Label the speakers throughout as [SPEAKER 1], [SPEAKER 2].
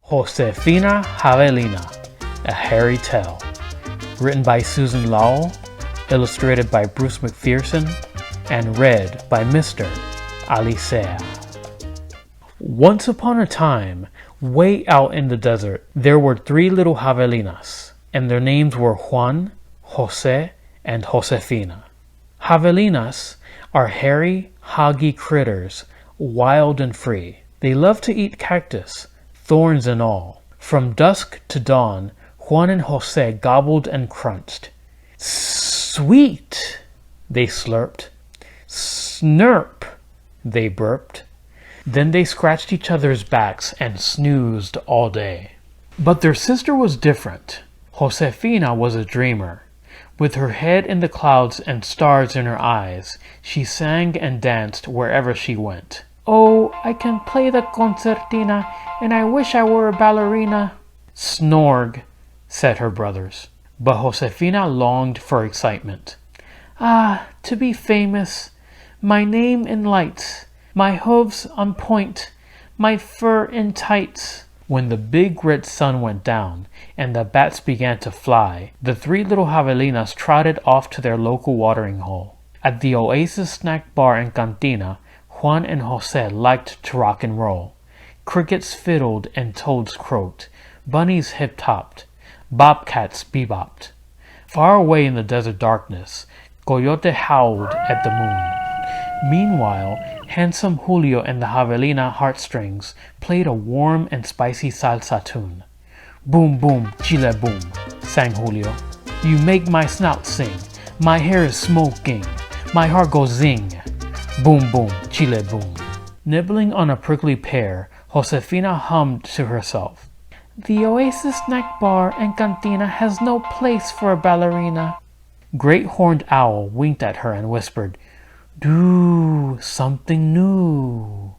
[SPEAKER 1] Josefina Javelina, A Hairy Tale. Written by Susan Lowell, illustrated by Bruce McPherson, and read by Mr. Alicea. Once upon a time, way out in the desert, there were 3 little Javelinas, and their names were Juan, Jose, and Josefina. Javelinas are hairy, hoggy critters, wild and free. They love to eat cactus, thorns and all. From dusk to dawn, Juan and Jose gobbled and crunched. Sweet, they slurped. Snurp, they burped. Then they scratched each other's backs and snoozed all day. But their sister was different. Josefina was a dreamer. With her head in the clouds and stars in her eyes, she sang and danced wherever she went. "Oh, I can play the concertina, and I wish I were a ballerina." "Snorg," said her brothers. But Josefina longed for excitement. "Ah, to be famous, my name in lights, my hooves on point, my fur in tights." When the big red sun went down and the bats began to fly, the 3 little Javelinas trotted off to their local watering hole. At the Oasis snack bar and cantina, Juan and Jose liked to rock and roll. Crickets fiddled and toads croaked. Bunnies hip-hopped. Bobcats bebopped. Far away in the desert darkness, Coyote howled at the moon. Meanwhile, handsome Julio and the Javelina heartstrings played a warm and spicy salsa tune. "Boom, boom, chile boom," sang Julio. "You make my snout sing. My hair is smoking. My heart goes zing. Boom, boom, chile boom." Nibbling on a prickly pear, Josefina hummed to herself. "The Oasis snack bar and cantina has no place for a ballerina." Great Horned Owl winked at her and whispered, "Do something new."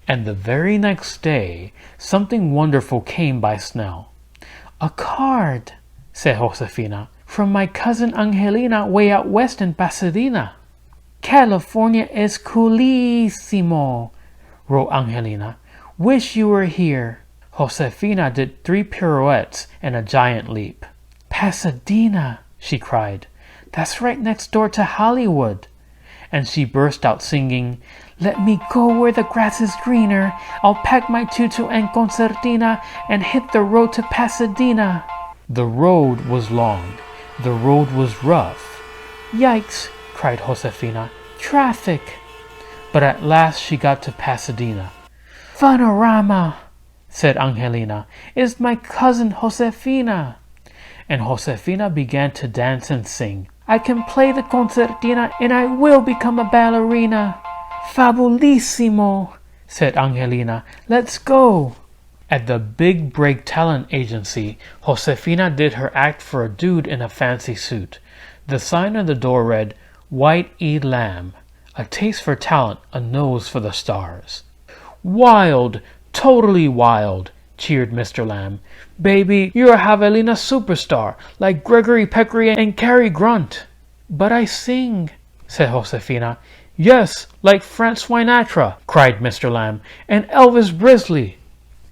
[SPEAKER 1] And the very next day, something wonderful came by snail. "A card," said Josefina, "from my cousin Angelina way out west in Pasadena." "California es coolísimo," wrote Angelina. "Wish you were here." Josefina did 3 pirouettes and a giant leap. "Pasadena," she cried. "That's right next door to Hollywood." And she burst out singing, "Let me go where the grass is greener. I'll pack my tutu and concertina and hit the road to Pasadena." The road was long. The road was rough. "Yikes," cried Josefina. "Traffic." But at last she got to Pasadena. "Funorama," said Angelina. "It's my cousin Josefina." And Josefina began to dance and sing. "I can play the concertina and I will become a ballerina." "Fabulissimo," said Angelina. "Let's go." At the Big Break Talent Agency, Josefina did her act for a dude in a fancy suit. The sign on the door read, "White-Eyed Lamb, a taste for talent, a nose for the stars." "Wild, totally wild," cheered Mr. Lamb. "Baby, you're a Javelina superstar, like Gregory Peccary and Cary Grant." "But I sing," said Josefina. "Yes, like Frank Sinatra," cried Mr. Lamb, "and Elvis Presley."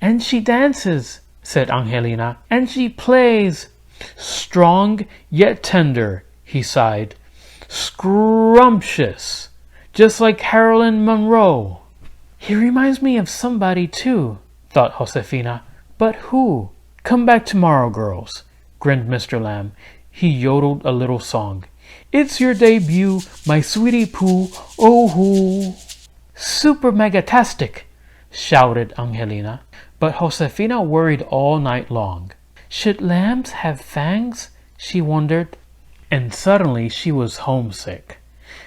[SPEAKER 1] "And she dances," said Angelina, "and she plays." "Strong, yet tender," he sighed. "Scrumptious, just like Marilyn Monroe." "He reminds me of somebody too," thought Josefina. "But who?" "Come back tomorrow, girls," grinned Mr. Lamb. He yodeled a little song. "It's your debut, my sweetie poo, oh hoo." "Super megatastic," shouted Angelina. But Josefina worried all night long. Should lambs have fangs? She wondered. And suddenly she was homesick.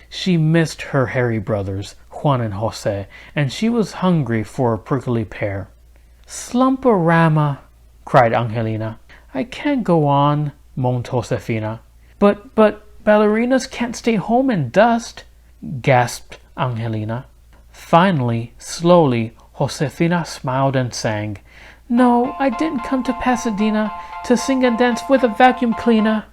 [SPEAKER 1] She missed her hairy brothers, Juan and Jose, and she was hungry for a prickly pear. "Slumporama," cried Angelina. "I can't go on," moaned Josefina. But ballerinas can't stay home in dust," gasped Angelina. Finally, slowly, Josefina smiled and sang, "No, I didn't come to Pasadena to sing and dance with a vacuum cleaner."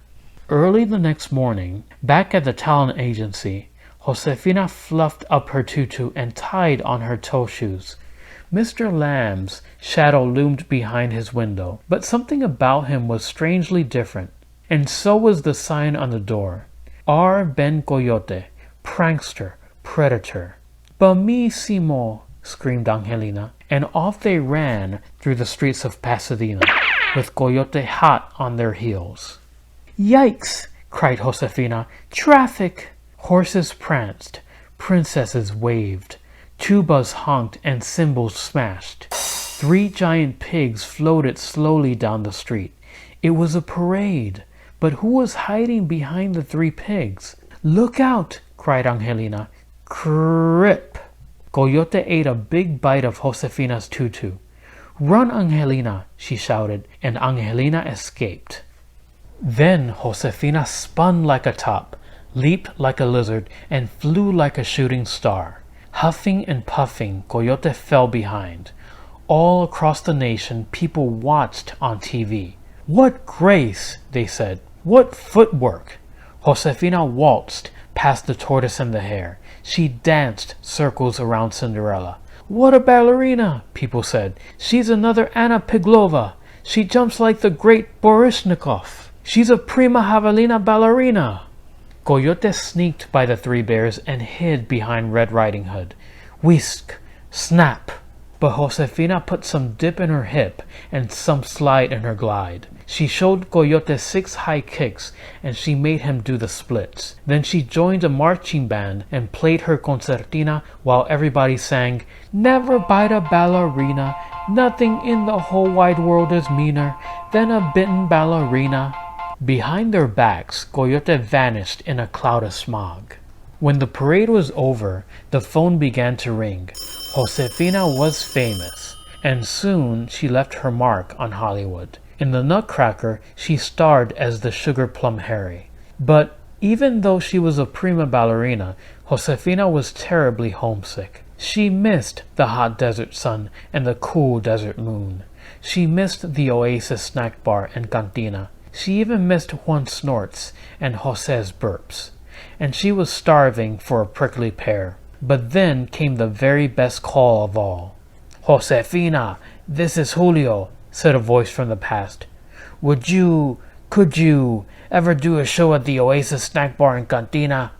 [SPEAKER 1] Early the next morning, back at the talent agency, Josefina fluffed up her tutu and tied on her toe shoes. Mr. Lamb's shadow loomed behind his window, but something about him was strangely different, and so was the sign on the door. R. Ben Coyote, prankster, predator. Bamissimo, screamed Angelina, and off they ran through the streets of Pasadena, with Coyote hot on their heels. Yikes! Cried Josefina. Traffic! Horses pranced, princesses waved, tubas honked, and cymbals smashed. 3 giant pigs floated slowly down the street. It was a parade, but who was hiding behind the 3 pigs? Look out! Cried Angelina. Crip! Coyote ate a big bite of Josefina's tutu. Run, Angelina, she shouted, and Angelina escaped. Then Josefina spun like a top, leaped like a lizard, and flew like a shooting star. Huffing and puffing, Coyote fell behind. All across the nation, people watched on TV. What grace, they said. What footwork. Josefina waltzed past the tortoise and the hare. She danced circles around Cinderella. What a ballerina, people said. She's another Anna Piglova. She jumps like the great Baryshnikov. She's a prima javelina ballerina. Coyote sneaked by the 3 bears and hid behind Red Riding Hood. Whisk! Snap! But Josefina put some dip in her hip and some slide in her glide. She showed Coyote 6 high kicks, and she made him do the splits. Then she joined a marching band and played her concertina while everybody sang, Never bite a ballerina, nothing in the whole wide world is meaner than a bitten ballerina. Behind their backs, Coyote vanished in a cloud of smog. When the parade was over, the phone began to ring. Josefina was famous, and soon she left her mark on Hollywood. In the Nutcracker, she starred as the Sugar Plum Harry. But even though she was a prima ballerina, Josefina was terribly homesick. She missed the hot desert sun and the cool desert moon. She missed the Oasis snack bar and cantina. She even missed Juan's snorts and Jose's burps. And she was starving for a prickly pear. But then came the very best call of all. Josefina, this is Julio, said a voice from the past. Could you ever do a show at the Oasis snack bar and cantina?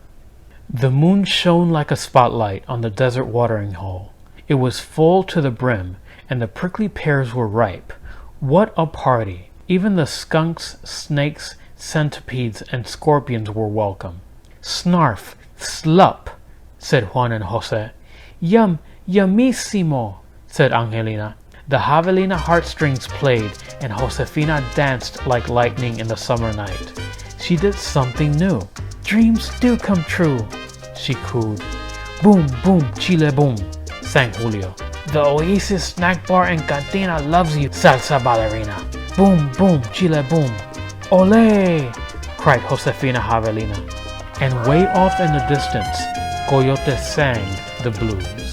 [SPEAKER 1] The moon shone like a spotlight on the desert watering hole. It was full to the brim, and the prickly pears were ripe. What a party! Even the skunks, snakes, centipedes, and scorpions were welcome. Snarf, slup, said Juan and Jose. Yum, yummissimo, said Angelina. The javelina heartstrings played, and Josefina danced like lightning in the summer night. She did something new. Dreams do come true, she cooed. Boom, boom, chile boom, sang Julio. The Oasis snack bar and cantina loves you, salsa ballerina. Boom, boom, chile boom. Ole! Cried Josefina Javelina. And way off in the distance, Coyote sang the blues.